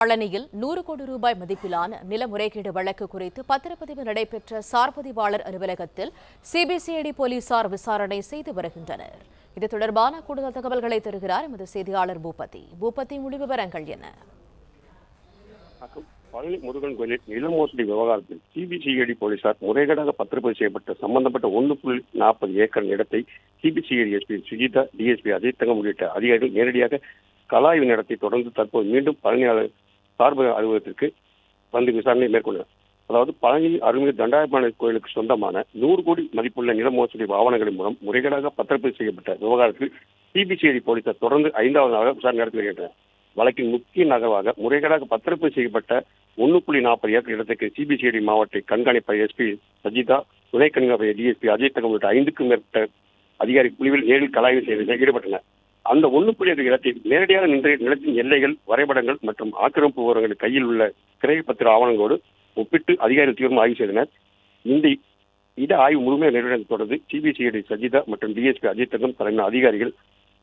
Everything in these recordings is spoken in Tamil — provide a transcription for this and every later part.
பழனியில் 100 கோடி ரூபாய் மதிப்பிலான நில முறைகேடு வழக்கு குறித்து பத்திரப்பதிவு நடைபெற்ற சார்பதிவாளர் அலுவலகத்தில் சிபிசிஐடி போலீசார் விசாரணை செய்து வருகின்றனர். இது தொடர்பான கூடுதல் தகவல்களை தருகிறார் எமது செய்தியாளர் பூபதி. முழு விவரங்கள் என்ன? பழனி முருகன் கோயிலில் நில மோசடி விவகாரத்தில் சிபிசிஐடி போலீசார் முறைகேடாக பத்திரப்பதிவு செய்யப்பட்ட சம்பந்தப்பட்ட 1.40 ஏக்கர் இடத்தை CBCID SP Sujitha, DSP Ajay Thangam உள்ளிட்ட அதிகாரிகள் நேரடியாக கலாய்வு நடத்தி தொடர்ந்து தற்போது மீண்டும் பழனியாளர் சார்பு அலுவலகத்திற்கு வந்து விசாரணை மேற்கொண்டனர். அதாவது பழனியில் அருள்மிகு தண்டாயுதபாணி கோயிலுக்கு சொந்தமான 100 கோடி மதிப்புள்ள நில மோசடி ஆவணங்களின் மூலம் முறைகேடாக பத்திரப்பதிவு செய்யப்பட்ட விவகாரத்தில் சிபிசிஐடி போலீசார் தொடர்ந்து 5வது நாளாக விசாரணை நடத்தி வருகின்றனர். வழக்கின் முக்கிய நகர்வாக முறைகேடாக பத்திரப்பதிவு செய்யப்பட்ட 1.40 ஏக்கர் இடத்துக்கு சிபிசிஐடி மாவட்ட கண்காணிப்பாளர் எஸ்பி சஜிதா, துணை கண்காணிப்பாளர் டிஎஸ்பி அஜய் தங்கம் உள்ளிட்ட 5க்கும் மேற்பட்ட அதிகாரி குழுவில் நேரில் கலாய்வு செய்து ஈடுபட்டனர். அந்த 1.5 இடத்தில் நேரடியாக நின்ற நிலத்தின் எல்லைகள், வரைபடங்கள் மற்றும் ஆக்கிரமிப்பு விவரங்கள் கையில் உள்ள கிரையப்பத்திர ஆவணங்களோடு ஒப்பிட்டு அதிகாரிகள் தீவிரமாக ஆய்வு செய்தனர். இந்த இட ஆய்வு முழுமையாக நிறைவேறதை தொடர்ந்து சிபிசிஐடி சஜிதா மற்றும் டிஎஸ்பி அஜய் தங்கம் தலைமையிலான அதிகாரிகள்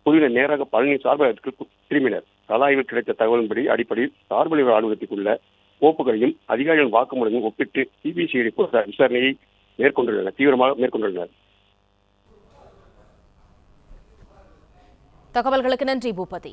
குழுவினர் நேராக பழனி சார்பகத்திற்கு திரும்பினர். கலாய்வில் கிடைத்த தகவலின்படி அடிப்படையில் சார்பு அலுவலகத்திற்குள்ள கோப்புகளையும் அதிகாரிகளின் வாக்குமூலத்தையும் ஒப்பிட்டு சிபிசிஐடி விசாரணையை தீவிரமாக மேற்கொண்டுள்ளனர். தகவல்களுக்கு நன்றி பூபதி.